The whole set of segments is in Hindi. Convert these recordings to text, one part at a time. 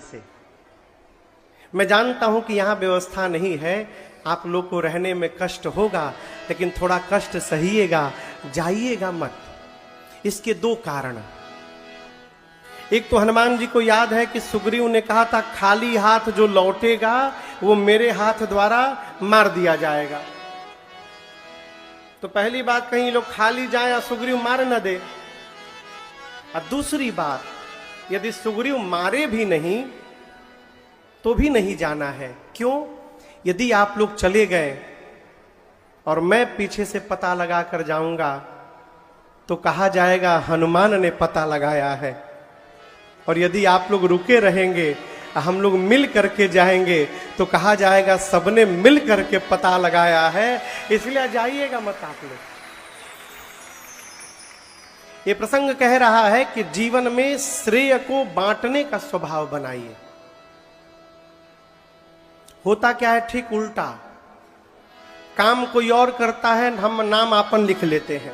से मैं जानता हूं कि यहां व्यवस्था नहीं है, आप लोग को रहने में कष्ट होगा, लेकिन थोड़ा कष्ट सहिएगा, जाइएगा मत। इसके दो कारण। एक तो हनुमान जी को याद है कि सुग्रीव ने कहा था खाली हाथ जो लौटेगा वो मेरे हाथ द्वारा मार दिया जाएगा। तो पहली बात, कहीं लोग खाली जाए या सुग्रीव मार न दे। और दूसरी बात, यदि सुग्रीव मारे भी नहीं तो भी नहीं जाना है। क्यों? यदि आप लोग चले गए और मैं पीछे से पता लगा कर जाऊंगा तो कहा जाएगा हनुमान ने पता लगाया है। और यदि आप लोग रुके रहेंगे, हम लोग मिल करके जाएंगे तो कहा जाएगा सबने मिल करके पता लगाया है। इसलिए जाइएगा मत आप लोग। ये प्रसंग कह रहा है कि जीवन में श्रेय को बांटने का स्वभाव बनाइए। होता क्या है, ठीक उल्टा। काम कोई और करता है, हम नाम आपन लिख लेते हैं।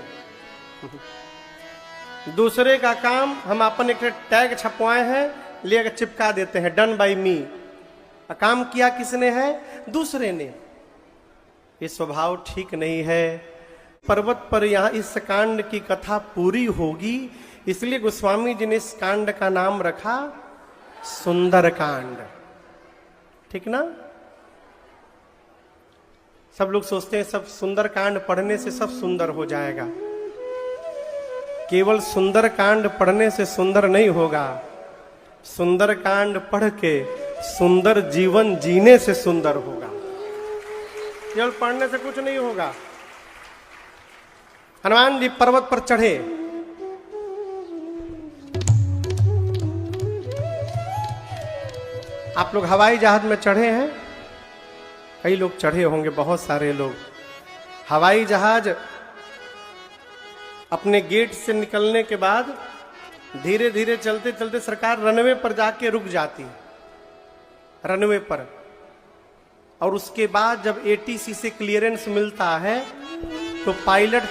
दूसरे का काम हम अपन एक टैग छपवाए हैं, लेकर चिपका देते हैं, डन बाय मी। काम किया किसने है? दूसरे ने। ये स्वभाव ठीक नहीं है। पर्वत पर यहां इस कांड की कथा पूरी होगी, इसलिए गोस्वामी जी ने इस कांड का नाम रखा सुंदर कांड। ठीक ना? सब लोग सोचते हैं सब सुंदर कांड पढ़ने से सब सुंदर हो जाएगा। केवल सुंदर कांड पढ़ने से सुंदर नहीं होगा, सुंदर कांड पढ़ के सुंदर जीवन जीने से सुंदर होगा। केवल पढ़ने से कुछ नहीं होगा। हनुमान जी पर्वत पर चढ़े। आप लोग हवाई जहाज में चढ़े हैं? कई लोग चढ़े होंगे, बहुत सारे लोग। हवाई जहाज अपने गेट से निकलने के बाद धीरे धीरे चलते चलते सरकार रनवे पर जाके रुक जाती है, रनवे पर। और उसके बाद जब एटीसी से क्लियरेंस मिलता है तो पायलट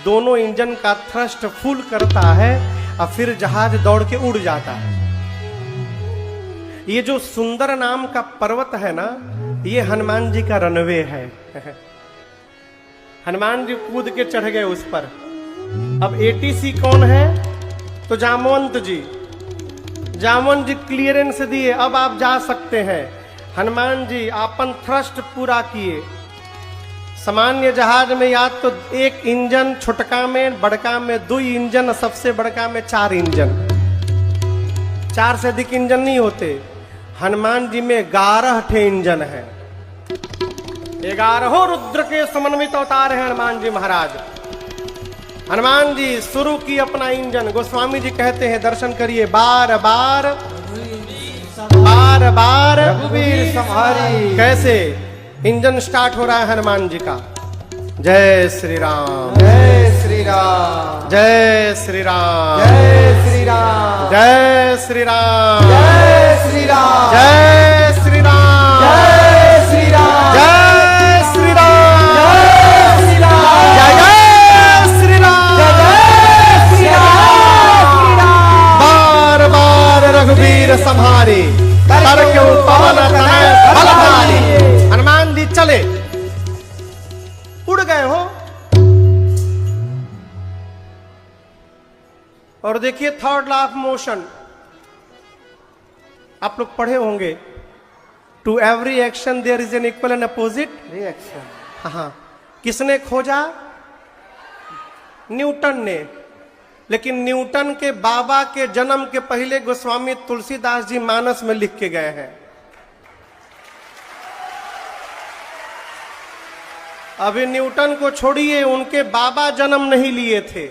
दोनों इंजन का थ्रस्ट फुल करता है और फिर जहाज दौड़ के उड़ जाता है। ये जो सुंदर नाम का पर्वत है ना, ये हनुमान जी का रनवे है। हनुमान जी कूद के चढ़ गए उस पर। अब एटीसी कौन है? तो जामवंत जी। जामवंत जी क्लियरेंस दिए, अब आप जा सकते हैं। हनुमान जी अपन थ्रस्ट पूरा किए। सामान्य जहाज में या तो एक इंजन, छोटका में, बड़का में 2 इंजन, सबसे बड़का में 4 इंजन। 4 से अधिक इंजन नहीं होते। हनुमान जी में 11 ठे इंजन है। 11 रुद्र के समन्वित अवतार है हनुमान जी महाराज। हनुमान जी शुरू की अपना इंजन। गोस्वामी जी कहते हैं, दर्शन करिए, बार बार बार बार रघुवीर संहारी। कैसे इंजन स्टार्ट हो रहा है हनुमान जी का? जय श्री राम, जय श्री राम, जय श्री राम, जय श्री राम, जय श्री राम, जय श्री राम, जय श्री राम, जय श्री राम, जय श्री राम, जय श्री राम, जय जय श्री राम, जय श्री राम। बार बार रघुवीर संहारी, करके पवन तनय बलधारी। हनुमान जी चले, उड़ गए हो। और देखिए थर्ड लॉ ऑफ मोशन, आप लोग पढ़े होंगे, to every action there is an equal and opposite reaction. हाँ। किसने खोजा? न्यूटन ने। लेकिन न्यूटन के बाबा के जन्म के पहले गोस्वामी तुलसीदास जी मानस में लिख के गए हैं। अभी न्यूटन को छोड़िए, उनके बाबा जन्म नहीं लिए थे।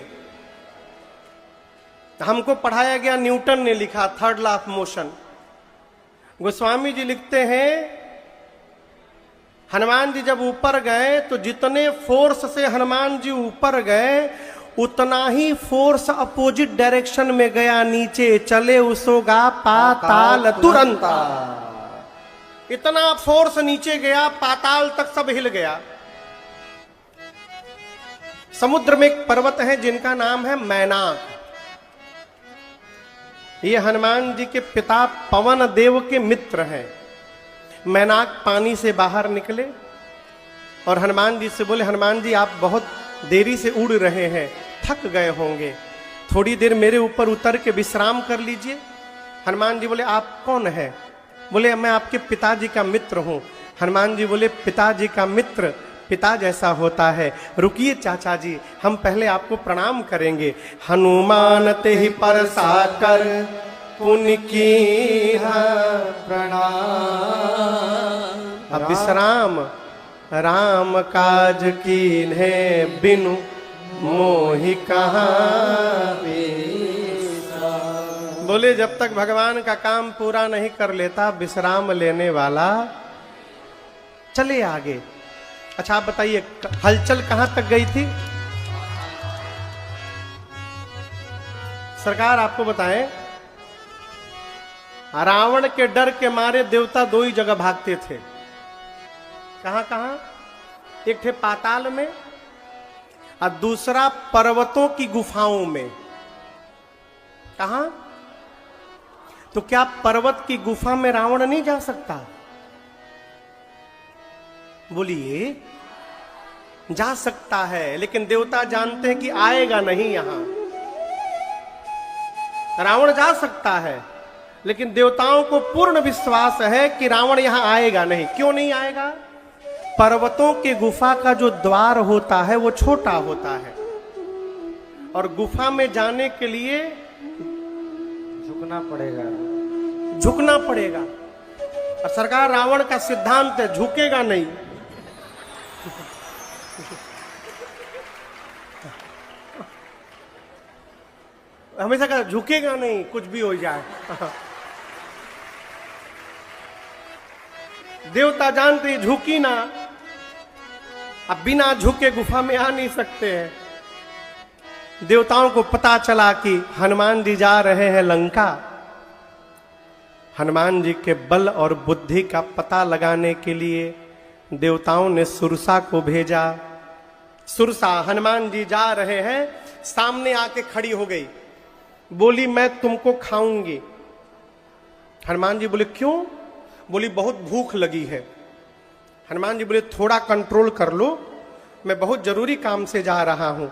हमको पढ़ाया गया न्यूटन ने लिखा third law of motion. Goswami ji लिखते हैं, हनुमान जी जब ऊपर गए तो जितने फोर्स से हनुमान जी ऊपर गए उतना ही फोर्स अपोजिट डायरेक्शन में गया, नीचे चले उसोगा पाताल तुरंत। इतना फोर्स नीचे गया, पाताल तक सब हिल गया। समुद्र में एक पर्वत है जिनका नाम है मैनाक। ये हनुमान जी के पिता पवन देव के मित्र हैं। मैनाक पानी से बाहर निकले और हनुमान जी से बोले, हनुमान जी आप बहुत देरी से उड़ रहे हैं, थक गए होंगे, थोड़ी देर मेरे ऊपर उतर के विश्राम कर लीजिए। हनुमान जी बोले, आप कौन है? बोले, मैं आपके पिताजी का मित्र हूं। हनुमान जी बोले, पिताजी का मित्र पिता जैसा होता है, रुकिए चाचा जी, हम पहले आपको प्रणाम करेंगे। हनुमान ते ही परसा कर पुण्य की प्रणाम। अब विश्राम राम काज कीन्हे बिनु मोहि कहाँ। बोले, जब तक भगवान का काम पूरा नहीं कर लेता विश्राम लेने वाला चले आगे। अच्छा आप बताइए, हलचल कहां तक गई थी? सरकार आपको बताएं, रावण के डर के मारे देवता दो ही जगह भागते थे। कहां कहां? एक थे पाताल में और दूसरा पर्वतों की गुफाओं में। कहां? तो क्या पर्वत की गुफा में रावण नहीं जा सकता? बोलिए, जा सकता है, लेकिन देवता जानते हैं कि आएगा नहीं यहां। रावण जा सकता है, लेकिन देवताओं को पूर्ण विश्वास है कि रावण यहां आएगा नहीं। क्यों नहीं आएगा? पर्वतों के गुफा का जो द्वार होता है वो छोटा होता है, और गुफा में जाने के लिए झुकना पड़ेगा। झुकना पड़ेगा। और सरकार रावण का सिद्धांत है, झुकेगा नहीं। हमेशा कहा झुकेगा नहीं, कुछ भी हो जाए। देवता जानते झुकी ना, अब बिना झुके गुफा में आ नहीं सकते हैं। देवताओं को पता चला कि हनुमान जी जा रहे हैं लंका। हनुमान जी के बल और बुद्धि का पता लगाने के लिए देवताओं ने सुरसा को भेजा। सुरसा, हनुमान जी जा रहे हैं, सामने आके खड़ी हो गई, बोली मैं तुमको खाऊंगी। हनुमान जी बोले क्यों? बोली बहुत भूख लगी है। हनुमान जी बोले थोड़ा कंट्रोल कर लो, मैं बहुत जरूरी काम से जा रहा हूं।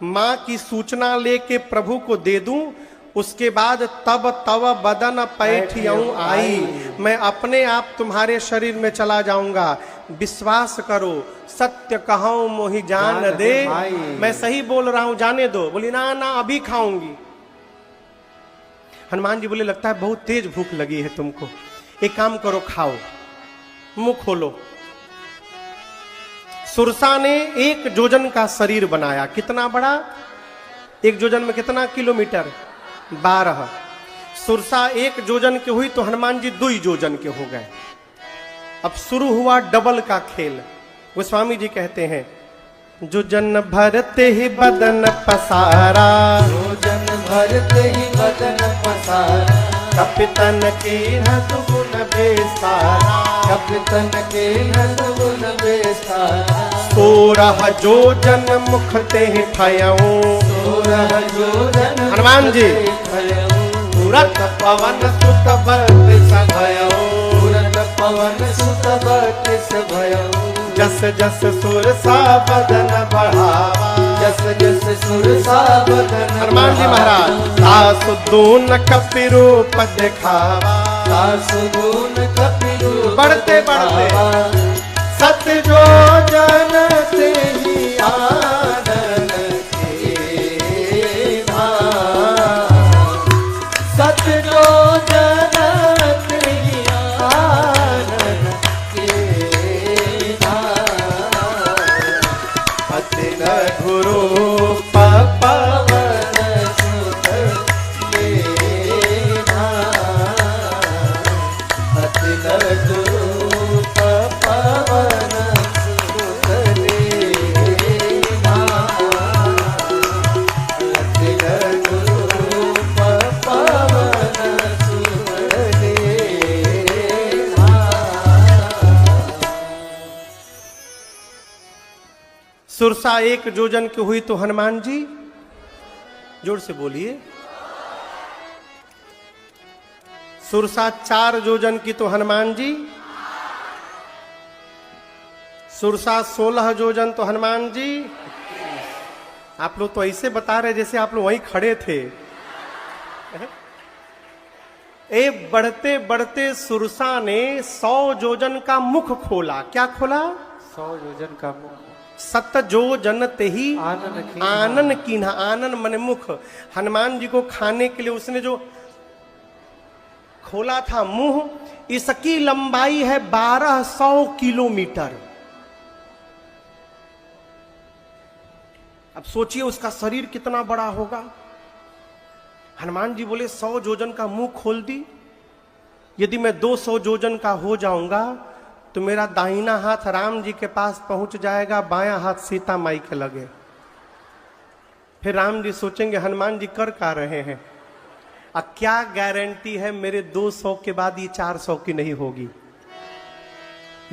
मां की सूचना लेके प्रभु को दे दूं, उसके बाद तब तव बदन पैठियऊं आई, मैं अपने आप तुम्हारे शरीर में चला जाऊंगा। विश्वास करो, सत्य कहूं मोहि जान दे, मैं सही बोल रहा हूं, जाने दो। बोली ना ना अभी खाऊंगी। हनुमान जी बोले लगता है बहुत तेज भूख लगी है तुमको, एक काम करो खाओ, मुंह खोलो। सुरसा ने 1 जोजन का शरीर बनाया। कितना बड़ा? 1 जोजन में कितना किलोमीटर? 12। सुरसा 1 जोजन के हुई तो हनुमान जी 2 जोजन के हो गए। अब शुरू हुआ डबल का खेल। गोस्वामी जी कहते हैं, जोजन भरते ही बदन पसारा, जोजन भरते ही बदन पसारा, कपितन की गुण बेसारा, कपितन के गुण बेसारा। 16 जोजन मुख ते ठयऊं, 16 जोजन हनुमान जी तुरत पवन सुत बत्स भयऊं, तुरत पवन सुत बत्स भयऊं। जस जस सुरसा बदन बढ़ावा, जस जस सुरसा बदन। हनुमान जी महाराज सासु दून कपि रूप दिखावा, सासु दून कपि रूप बढ़ते बढ़ते सत जो जन से ही आनन के धाम, सत जो जन से ही आनन के धाम। अति गुरु पवन सुत ले धाम, अति गुरु पवन सुत ले धाम, अति गुरु पवन सुत ले धाम। सुरसा 1 जोजन की हुई तो हनुमान जी, जोर से बोलिए, सुरसा 4 योजन की तो हनुमान जी, सुरसा 16 योजन तो हनुमान जी। आप लोग तो ऐसे बता रहे जैसे आप लोग वहीं खड़े थे। बढ़ते बढ़ते सुरसा ने 100 योजन का मुख खोला। क्या खोला? 100 योजन का मुख। सत जो जन ते ही आनन कीन्हा। आनन मन मुख। हनुमान जी को खाने के लिए उसने जो खोला था मुंह, इसकी लंबाई है 1200 किलोमीटर। अब सोचिए उसका शरीर कितना बड़ा होगा। हनुमान जी बोले 100 योजन का मुंह खोल दी। यदि मैं 200 योजन का हो जाऊंगा तो मेरा दाहिना हाथ राम जी के पास पहुंच जाएगा, बायां हाथ सीता माई के लगे। फिर राम जी सोचेंगे हनुमान जी कर का रहे हैं। अब क्या गारंटी है मेरे 200 के बाद ये 400 की नहीं होगी।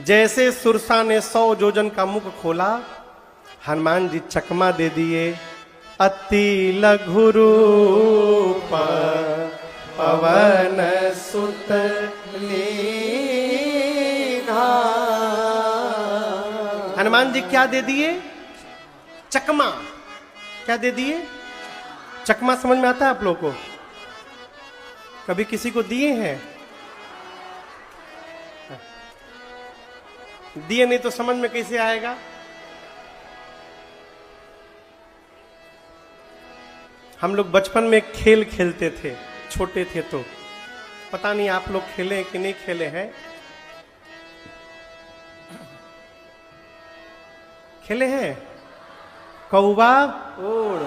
जैसे सुरसा ने 100 योजन का मुख खोला, हनुमान जी चकमा दे दिए। अति लघु रूप पवन सुत लीन्हा। हनुमान जी क्या दे दिए? चकमा। क्या दे दिए? चकमा। समझ में आता है आप लोगों को? कभी किसी को दिए हैं? दिए नहीं तो समझ में कैसे आएगा? हम लोग बचपन में एक खेल खेलते थे, छोटे थे तो। पता नहीं आप लोग खेले कि नहीं खेले हैं। खेले हैं? कौवा ओड़,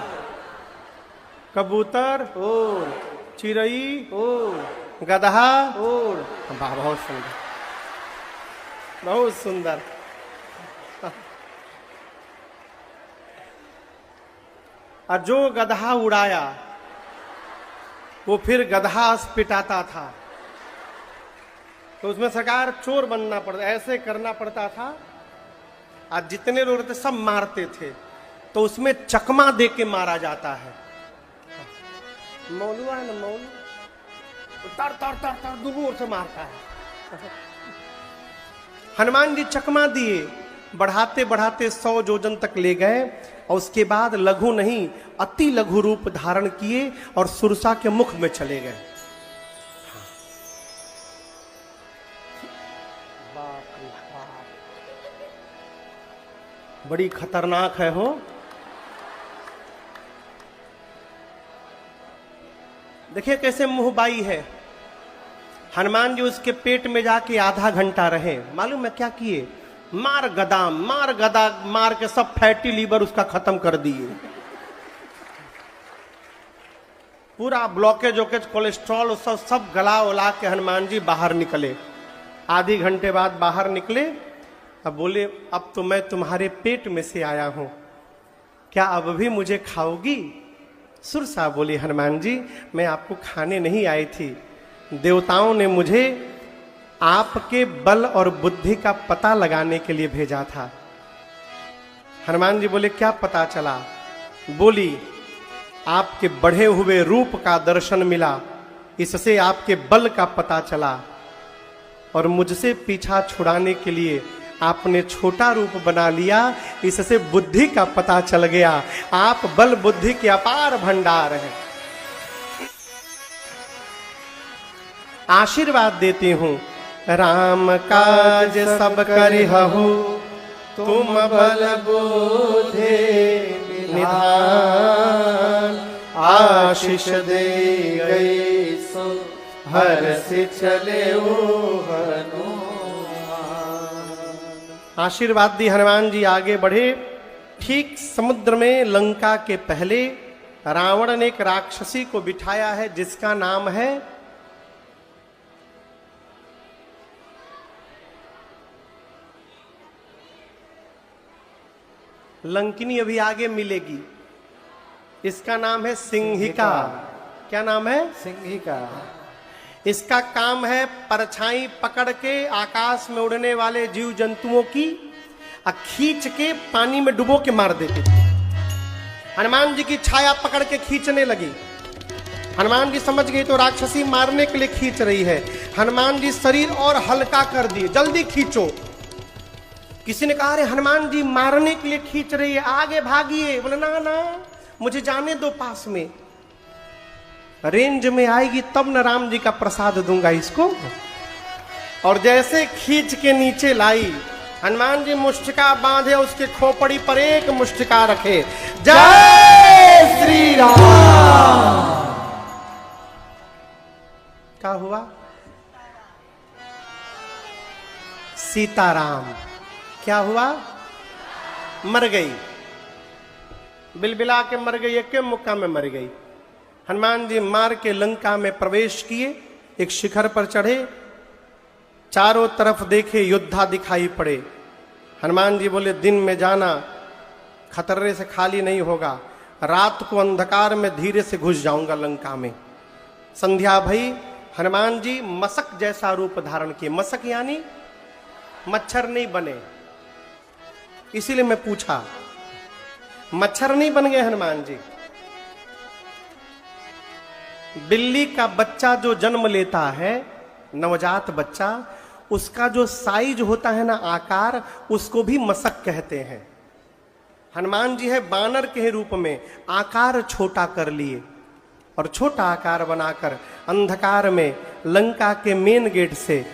कबूतर ओड़, चिड़ई ओड़, गदहा ओड़। वाह, बहुत सुंदर, बहुत सुंदर। और जो गदहा उड़ाया वो फिर गदहा पिटाता था। तो उसमें सरकार चोर बनना पड़ता, ऐसे करना पड़ता था। आज जितने लोग रहते सब मारते थे, तो उसमें चकमा दे के मारा जाता है। मौलुआ है ना, मौलू तर तर तर तर दोनों ओर से मारता है। हनुमान जी चकमा दिए, बढ़ाते बढ़ाते 100 योजन तक ले गए। और उसके बाद लघु नहीं अति लघु रूप धारण किए और सुरसा के मुख में चले गए। बाप रे बाप, बड़ी खतरनाक है हो। देखिए कैसे मुंहबाई है। हनुमान जी उसके पेट में जाके आधा घंटा रहे। मालूम है क्या किए? मार गदा मार के सब फैटी लीवर उसका खत्म कर दिए। पूरा ब्लॉकेज वोकेज कोलेस्ट्रॉल सब गला उला के हनुमान जी बाहर निकले। आधे घंटे बाद बाहर निकले। अब बोले अब तो मैं तुम्हारे पेट में से आया हूं, क्या अब भी मुझे खाओगी? सुरसा बोली हनुमान जी मैं आपको खाने नहीं आई थी, देवताओं ने मुझे आपके बल और बुद्धि का पता लगाने के लिए भेजा था। हनुमान जी बोले क्या पता चला? बोली आपके बढ़े हुए रूप का दर्शन मिला, इससे आपके बल का पता चला। और मुझसे पीछा छुड़ाने के लिए आपने छोटा रूप बना लिया, इससे बुद्धि का पता चल गया। आप बल बुद्धि के अपार भंडार हैं। आशीर्वाद देती हूं राम काज सब करिहु, तुम बल बुद्धि निधान। आशीष दे गई सो हर्ष चले हनुमान। आशीर्वाद दी, हनुमान जी आगे बढ़े। ठीक समुद्र में लंका के पहले रावण ने एक राक्षसी को बिठाया है जिसका नाम है लंकिनी। अभी आगे मिलेगी। इसका नाम है सिंहिका। क्या नाम है? सिंहिका। इसका काम है परछाई पकड़ के आकाश में उड़ने वाले जीव जंतुओं की खींच के पानी में डुबो के मार देती थी। हनुमान जी की छाया पकड़ के खींचने लगी। हनुमान जी समझ गए तो राक्षसी मारने के लिए खींच रही है। हनुमान जी शरीर और हल्का कर दिए, जल्दी खींचो। किसी ने कहा अरे हनुमान जी मारने के लिए खींच रही है, आगे भागिए। बोले ना ना, मुझे जाने दो पास में, रेंज में आएगी तब न राम जी का प्रसाद दूंगा इसको। और जैसे खींच के नीचे लाई, हनुमान जी मुष्टिका बांधे, उसके खोपड़ी पर एक मुष्टिका रखे, जय श्री राम। क्या हुआ? सीताराम। क्या हुआ? मर गई, बिलबिला के मर गई, एक के मुक्का में मर गई। हनुमान जी मार के लंका में प्रवेश किए, एक शिखर पर चढ़े, चारों तरफ देखे, योद्धा दिखाई पड़े। हनुमान जी बोले दिन में जाना, खतरे से खाली नहीं होगा, रात को अंधकार में धीरे से घुस जाऊंगा लंका में। संध्या भई, हनुमान जी मशक जैसा रूप धारण किए। मशक यानी मच्छर नहीं बने, इसीलिए मैं पूछा, मच्छर नहीं बन गए हनुमान जी। बिल्ली का बच्चा जो जन्म लेता है, नवजात बच्चा, उसका जो साइज होता है ना, आकार, उसको भी मशक कहते हैं। हनुमान जी है बानर के रूप में, आकार छोटा कर लिए और छोटा आकार बनाकर अंधकार में लंका के मेन गेट से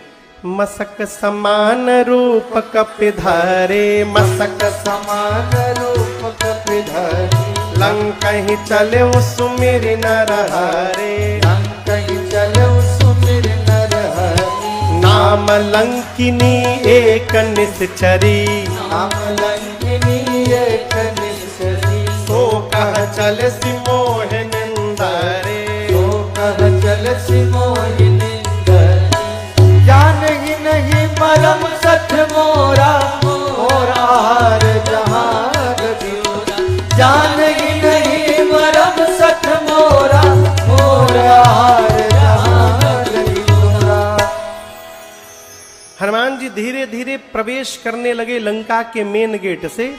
मशक समान रूप कपिधरे, मशक समान रूप कपिधरे, लंका ही चले सुमिर नर हरे, लंका ही चले सुमिर नर हरे। नाम लंकिनी एक निश्चरी, नाम लंकिनी एक निश्चरी, सो कह चल सिमोह निंदरे, सो कह चल सिमोह निंदरे। जान ही नहीं मरम सठ मोरा, मोरा हार जहान बियोरा। जान ही नहीं मरम सठ मोरा, मोरा हार जहान बियोरा। हनुमान जी धीरे धीरे प्रवेश करने लगे लंका के मेन गेट से।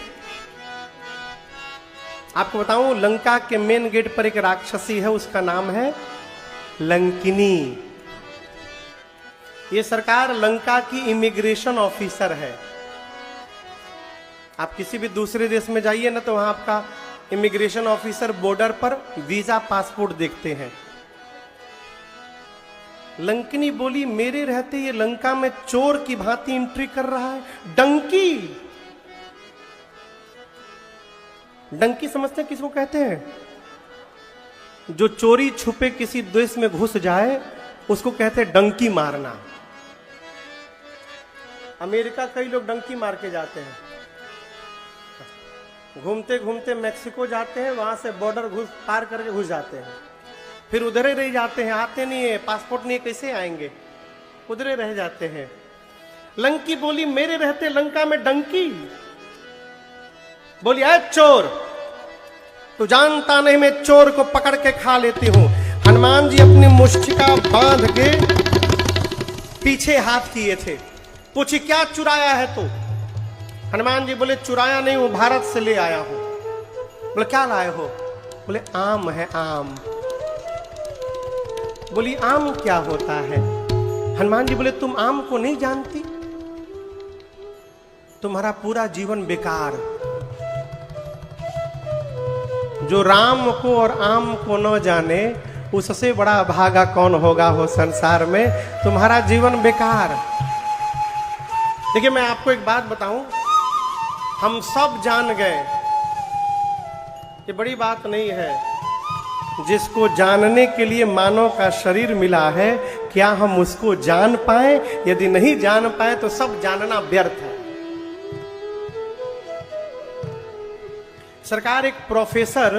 आपको बताऊं, लंका के मेन गेट पर एक राक्षसी है, उसका नाम है लंकिनी। ये सरकार लंका की इमिग्रेशन ऑफिसर है। आप किसी भी दूसरे देश में जाइए ना, तो वहां आपका इमिग्रेशन ऑफिसर बॉर्डर पर वीजा पासपोर्ट देखते हैं। लंकिनी बोली मेरे रहते ये लंका में चोर की भांति एंट्री कर रहा है। डंकी, डंकी समझते हैं किसको कहते हैं? जो चोरी छुपे किसी देश में घुस जाए उसको कहते हैं डंकी मारना। अमेरिका कई लोग डंकी मार के जाते हैं, घूमते घूमते मैक्सिको जाते हैं, वहां से बॉर्डर घुस पार करके घुस जाते हैं, फिर उधर ही रह जाते हैं, आते नहीं है, पासपोर्ट नहीं है, कैसे आएंगे, उधर रह जाते हैं। लंकी बोली मेरे रहते लंका में डंकी। बोली अरे चोर, तू जानता नहीं मैं चोर को पकड़ के खा लेती हूं। हनुमान जी अपनी मुष्टिका बांध के पीछे हाथ किए थे। पूछी क्या चुराया है तू? हनुमान जी बोले चुराया नहीं हूं, भारत से ले आया हूं। बोले क्या लाए हो? बोले आम है आम। बोली आम क्या होता है? हनुमान जी बोले तुम आम को नहीं जानती, तुम्हारा पूरा जीवन बेकार। जो राम को और आम को न जाने, उससे बड़ा भागा कौन होगा हो संसार में। तुम्हारा जीवन बेकार। देखिए मैं आपको एक बात बताऊं, हम सब जान गए, ये बड़ी बात नहीं है। जिसको जानने के लिए मानव का शरीर मिला है, क्या हम उसको जान पाए? यदि नहीं जान पाए तो सब जानना व्यर्थ है। सरकार, एक प्रोफेसर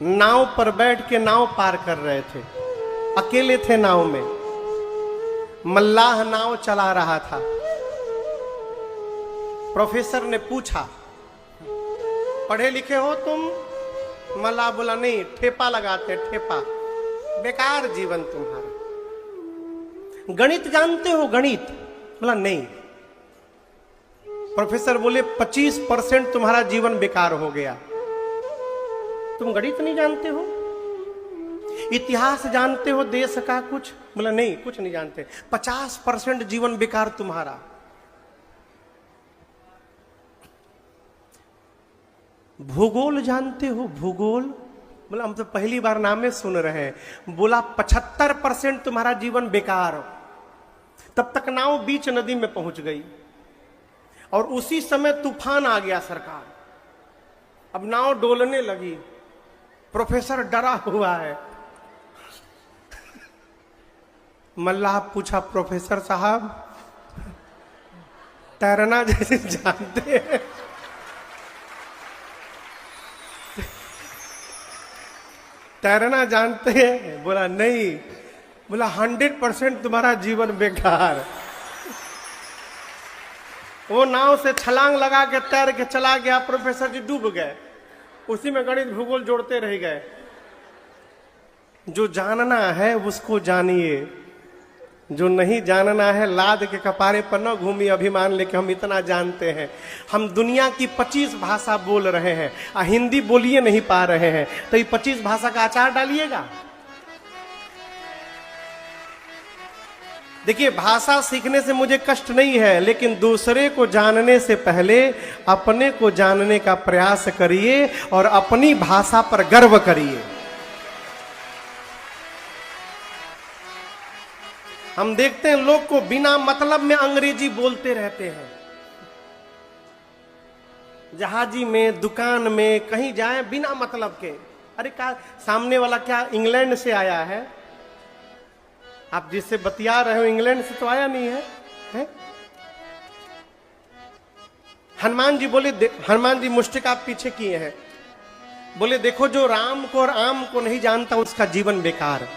नाव पर बैठ के नाव पार कर रहे थे, अकेले थे नाव में। मल्लाह नाव चला रहा था। प्रोफेसर ने पूछा पढ़े लिखे हो तुम? मल्लाह बोला नहीं, ठेपा लगाते ठेपा, बेकार जीवन तुम्हारा। गणित जानते हो गणित? बोला नहीं। प्रोफेसर बोले 25% तुम्हारा जीवन बेकार हो गया। तुम गणित नहीं जानते हो? इतिहास जानते हो देश का कुछ? बोला नहीं, कुछ नहीं जानते। 50% जीवन बेकार तुम्हारा। भूगोल जानते हो? भूगोल? बोला हम तो पहली बार नामे सुन रहे हैं। बोला 75% तुम्हारा जीवन बेकार। तब तक नाव बीच नदी में पहुंच गई और उसी समय तूफान आ गया सरकार। अब नाव डोलने लगी, प्रोफेसर डरा हुआ है। मल्लाह पूछा, प्रोफेसर साहब तैरना जैसे जानते हैं? तैरना जानते हैं? बोला नहीं। बोला 100% तुम्हारा जीवन बेकार। वो नाव से छलांग लगा के तैर के चला गया, प्रोफेसर जी डूब गए। उसी में गणित भूगोल जोड़ते रह गए। जो जानना है उसको जानिए, जो नहीं जानना है लाद के कपारे पर न घूमी अभिमान लेके हम इतना जानते हैं। हम दुनिया की 25 भाषा बोल रहे हैं, हिंदी बोलिए नहीं पा रहे हैं, तो ये 25 भाषा का अचार डालिएगा। देखिए, भाषा सीखने से मुझे कष्ट नहीं है, लेकिन दूसरे को जानने से पहले अपने को जानने का प्रयास करिए और अपनी भाषा पर गर्व करिए। हम देखते हैं लोग को बिना मतलब में अंग्रेजी बोलते रहते हैं। जहाजी में, दुकान में, कहीं जाए बिना मतलब के। अरे क्या सामने वाला क्या इंग्लैंड से आया है? आप जिससे बतिया रहे हो इंग्लैंड से तो आया नहीं है? हनुमान जी बोले, हनुमान जी मुष्टिका पीछे किए हैं। बोले देखो, जो राम को और आम को नहीं जानता उसका जीवन बेकार।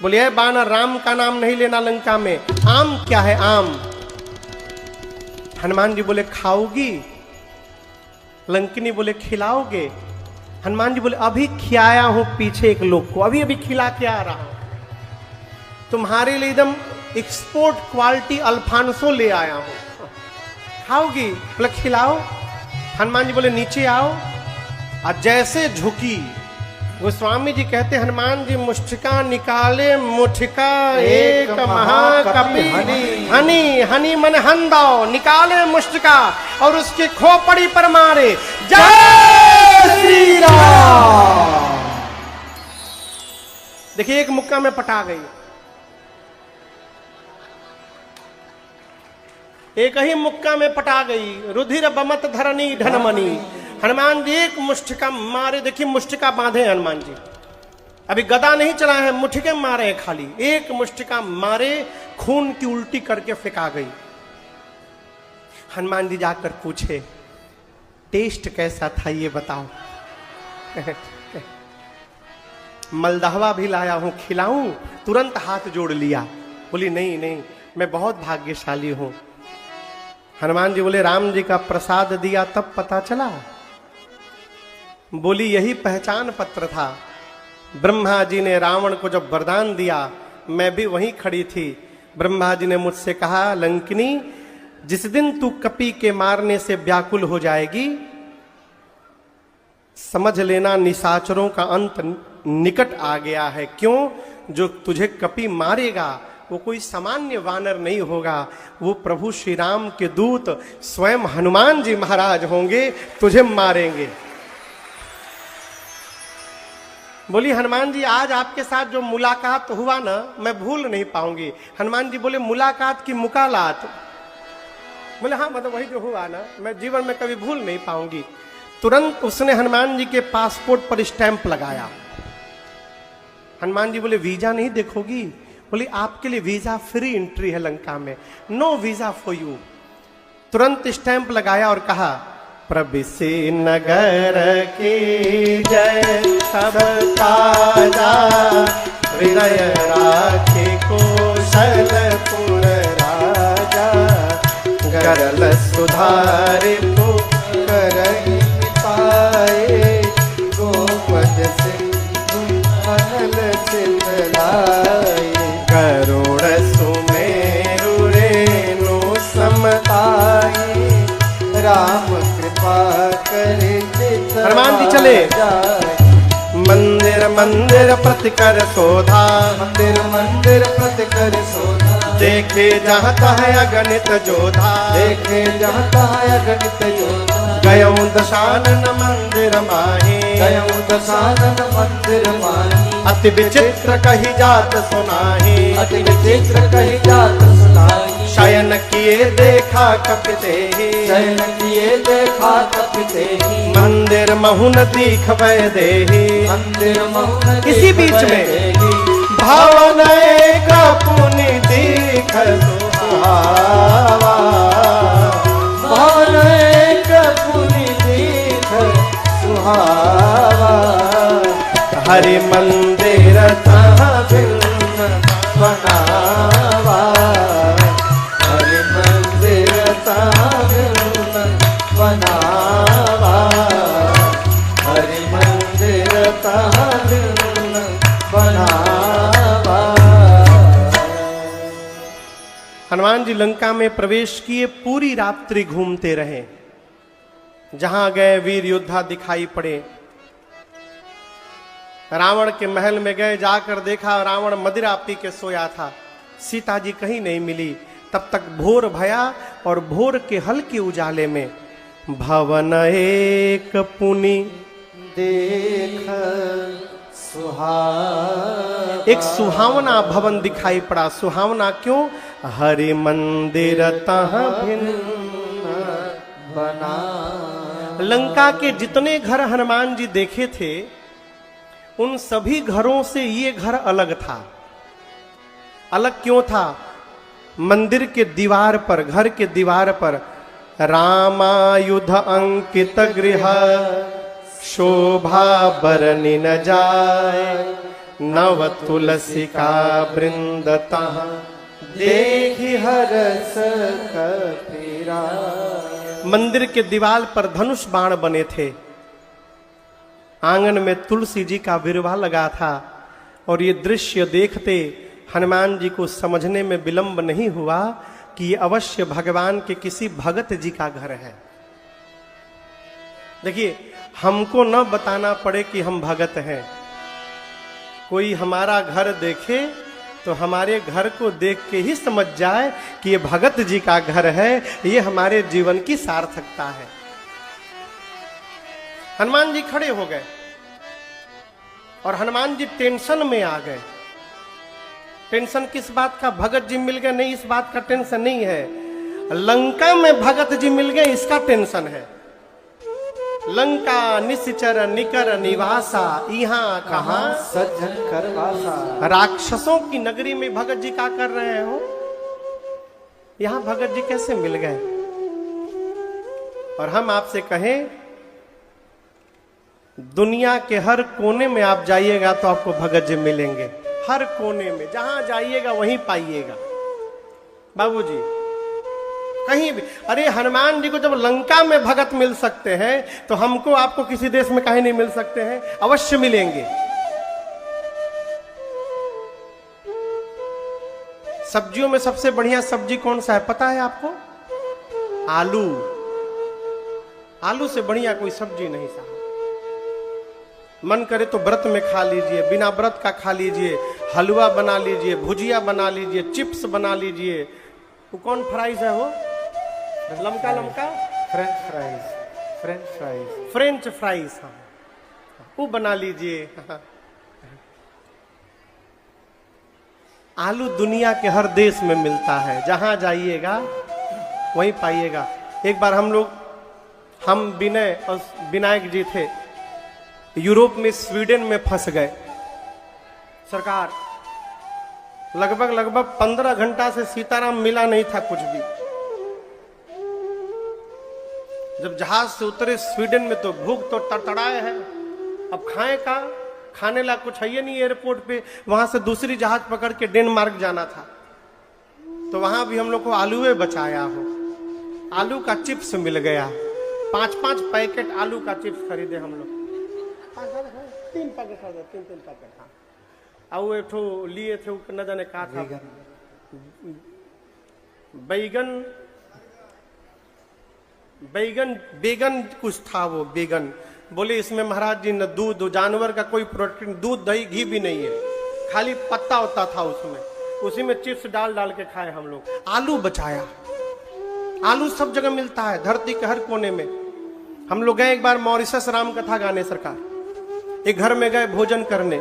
बोले है बानर, राम का नाम नहीं लेना लंका में। आम क्या है? आम। हनुमान जी बोले खाओगी? लंकिनी बोले खिलाओगे? हनुमान जी बोले अभी खिलाया हूं पीछे एक लोग को, अभी अभी खिला के आ रहा हूं। तुम्हारे लिए एकदम एक्सपोर्ट क्वालिटी अल्फांसो ले आया हूं, खाओगी? बोले खिलाओ। हनुमान जी बोले नीचे आओ। और जैसे झुकी, गोस्वामी जी कहते हनुमान जी मुष्टिका निकाले, मुठिका एक महाकपि हनी। हनी मन हंदाओ, निकाले मुष्टिका और उसके खोपड़ी पर मारे। जय श्री राम। देखिए, एक मुक्का में पटा गई। एक ही मुक्का में पटा गई। रुधिर बमत धरनी धनमनी। हनुमान जी एक मुष्टिका मारे। देखिए, मुष्टिका बांधे हनुमान जी, अभी गदा नहीं चला है, मुठिके मारे हैं खाली। एक मुष्टिका मारे, खून की उल्टी करके फेंका गई। हनुमान जी जाकर पूछे, टेस्ट कैसा था ये बताओ? मलदहवा भी लाया हूं, खिलाऊं? तुरंत हाथ जोड़ लिया। बोली नहीं नहीं, मैं बहुत भाग्यशाली हूं। हनुमान जी बोले राम जी का प्रसाद दिया तब पता चला। बोली यही पहचान पत्र था। ब्रह्मा जी ने रावण को जब वरदान दिया, मैं भी वहीं खड़ी थी। ब्रह्मा जी ने मुझसे कहा, लंकिनी जिस दिन तू कपि के मारने से व्याकुल हो जाएगी, समझ लेना निशाचरों का अंत निकट आ गया है। क्यों? जो तुझे कपि मारेगा वो कोई सामान्य वानर नहीं होगा, वो प्रभु श्री राम के दूत स्वयं हनुमान जी महाराज होंगे, तुझे मारेंगे। बोली हनुमान जी आज आपके साथ जो मुलाकात हुआ ना, मैं भूल नहीं पाऊंगी। हनुमान जी बोले मुलाकात की मुकालात? बोले हाँ, मतलब वही जो हुआ ना, मैं जीवन में कभी भूल नहीं पाऊंगी। तुरंत उसने हनुमान जी के पासपोर्ट पर स्टैंप लगाया। हनुमान जी बोले वीजा नहीं देखोगी? बोली आपके लिए वीजा फ्री एंट्री है लंका में, नो वीजा फॉर यू। तुरंत स्टैंप लगाया और कहा, प्रविशे नगर के जय सब ताजा, हृदय राखे कौशलपुर राजा, गरल सुधारे तो करहि पाए, गोपद सिंधु अनल सिंधलाए, करुण सुमेरु रेणु समताई, राम कृपा करे। हनुमान जी चले, मंदिर मंदिर मंदिर प्रतिकर शोधा, मंदिर मंदिर प्रति कर शोधा, देखे जहाँ तहाँ अगणित जोधा, देखे जहाँ तहाँ अगणित योधा, गयऊं दशानन मंदिर माही, गयऊं दशानन मंदिर माही, अति विचित्र कही जात सुनाही, अति विचित्र कही जात सुनाई, शयन किए देखा कपिते ही, शयन किए देखा कपिते ही, मंदिर महुन दीख वै देही, मंदिर महुन इसी बीच में भावन एक पुनि दीख सुहावा, भावन एक पुनि दीख सुहावा, हरि मंदिर तहाँ भिन्न बनावा, हरि मंदिर तहाँ भिन्न बनावा, हरि मंदिर तहाँ भिन्न बनावा। हनुमान जी लंका में प्रवेश किए, पूरी रात्रि घूमते रहे, जहां गए वीर योद्धा दिखाई पड़े। रावण के महल में गए, जाकर देखा रावण मदिरा पी के सोया था, सीता जी कहीं नहीं मिली। तब तक भोर भया और भोर के हल्के उजाले में भवन एक पुनि देख सुहावा, एक सुहावना भवन दिखाई पड़ा। सुहावना क्यों? हरि मंदिर तहाँ भिन्न बना। लंका के जितने घर हनुमान जी देखे थे, उन सभी घरों से ये घर अलग था। अलग क्यों था? मंदिर के दीवार पर, घर के दीवार पर रामायुध अंकित गृह, शोभा बरनि न जाय, नव तुलसी का वृंद तहाँ, देखि हरस कपीरा। मंदिर के दीवार पर धनुष बाण बने थे, आंगन में तुलसी जी का विरवा लगा था। और ये दृश्य देखते हनुमान जी को समझने में विलंब नहीं हुआ कि ये अवश्य भगवान के किसी भगत जी का घर है। देखिए, हमको न बताना पड़े कि हम भगत हैं। कोई हमारा घर देखे तो हमारे घर को देख के ही समझ जाए कि ये भगत जी का घर है, ये हमारे जीवन की सार्थकता है। हनुमान जी खड़े हो गए और हनुमान जी टेंशन में आ गए। टेंशन किस बात का? भगत जी मिल गए, नहीं, इस बात का टेंशन नहीं है। लंका में भगत जी मिल गए, इसका टेंशन है। लंका निश्चर निकर निवासा, यहाँ कहाँ सज्जन करवासा। राक्षसों की नगरी में भगत जी क्या कर रहे हो? यहां भगत जी कैसे मिल गए? और हम आपसे कहें, दुनिया के हर कोने में आप जाइएगा तो आपको भगत जी मिलेंगे। हर कोने में जहां जाइएगा वहीं पाइएगा। बाबूजी, कहीं भी। अरे हनुमान जी को जब लंका में भगत मिल सकते हैं, तो हमको आपको किसी देश में कहीं नहीं मिल सकते हैं? अवश्य मिलेंगे। सब्जियों में सबसे बढ़िया सब्जी कौन सा है पता है आपको? आलू। आलू से बढ़िया कोई सब्जी नहीं साहब। मन करे तो व्रत में खा लीजिए, बिना व्रत का खा लीजिए, हलवा बना लीजिए, भुजिया बना लीजिए, चिप्स बना लीजिए। वो कौन फ्राइज है वो? लमका लमका French fries, French fries, French fries, हाँ, वो बना लीजिए। आलू दुनिया के हर देश में मिलता है, जहां जाइएगा वहीं पाइएगा। एक बार हम विनय और विनायक जी थे, यूरोप में स्वीडन में फंस गए। सरकार, लगभग 15 घंटा से सीताराम मिला नहीं था कुछ भी। जब जहाज से उतरे स्वीडन में तो भूख तो तड़तड़ाए है। अब खाएं का? खाने ला कुछ है नहीं एयरपोर्ट पे। वहां से दूसरी जहाज पकड़ के डेनमार्क जाना था, तो वहां भी हम लोग को आलूए बचाया हो। आलू का चिप्स मिल गया, 5-5 पैकेट आलू का चिप्स खरीदे हम लोग। 3 पैकेट खरीदे, 3 पैकेट। हाँ, और एक ठो लिए थे, न जाने कहा था, बैगन कुछ था, वो बैगन बोले इसमें महाराज जी न दूध, जानवर का कोई प्रोटीन, दूध दही घी भी नहीं है, खाली पत्ता होता था उसमें, उसी में चिप्स डाल डाल के खाए हम लोग। आलू बचाया। आलू सब जगह मिलता है, धरती के हर कोने में। हम लोग गए एक बार मॉरिशस राम कथा गाने सरकार, एक घर में गए भोजन करने।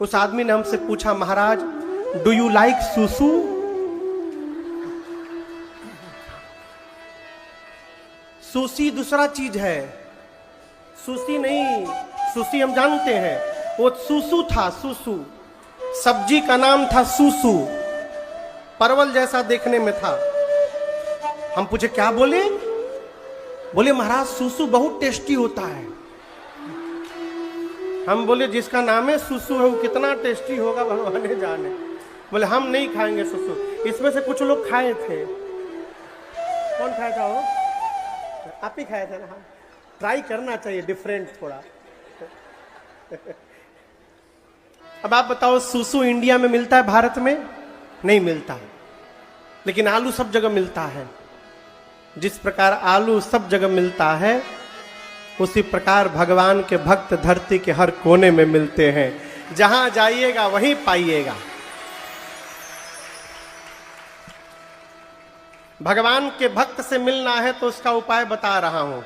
उस आदमी ने हमसे पूछा, महाराज डू यू लाइक सुसु? सुशी दूसरा चीज है, सुशी नहीं। सुशी हम जानते हैं, वो सुसु था, सुसु। सब्जी का नाम था सुसु, परवल जैसा देखने में था। हम पूछे क्या बोले? बोले महाराज सुसु बहुत टेस्टी होता है। हम बोले जिसका नाम है सुसु है वो कितना टेस्टी होगा भगवान ने जाने। बोले हम नहीं खाएंगे सुसु। इसमें से कुछ लोग खाए थे। कौन खाया था वो? आप ही खाए थे ना? ट्राई करना चाहिए, डिफरेंट थोड़ा। अब आप बताओ, सुसु इंडिया में मिलता है, भारत में नहीं मिलता है, लेकिन आलू सब जगह मिलता है। जिस प्रकार आलू सब जगह मिलता है, उसी प्रकार भगवान के भक्त धरती के हर कोने में मिलते हैं। जहां जाइएगा वहीं पाइएगा। भगवान के भक्त से मिलना है तो उसका उपाय बता रहा हूं।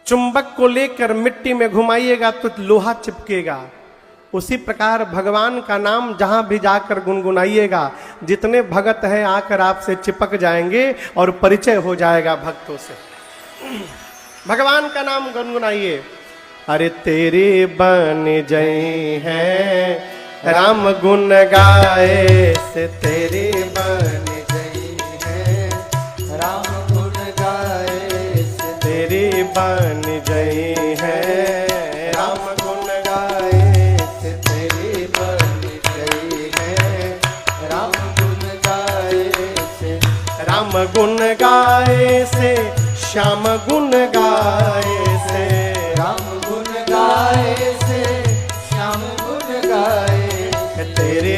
चुंबक को लेकर मिट्टी में घुमाइएगा तो लोहा चिपकेगा। उसी प्रकार भगवान का नाम जहां भी जाकर गुनगुनाइएगा, जितने भगत हैं आकर आपसे चिपक जाएंगे और परिचय हो जाएगा भक्तों से। भगवान का नाम गुनगुनाइए। अरे तेरे बन जय हैं राम गुण गाए से, तेरे बन जय है राम गुण गाए से, तेरे बन जय हैं राम गुण गाए से, तेरे बन जय है राम गुण गाए से, राम गुण गाए से, श्याम गुण गाए से, राम गुण गाए से, श्याम गुण गाए, तेरे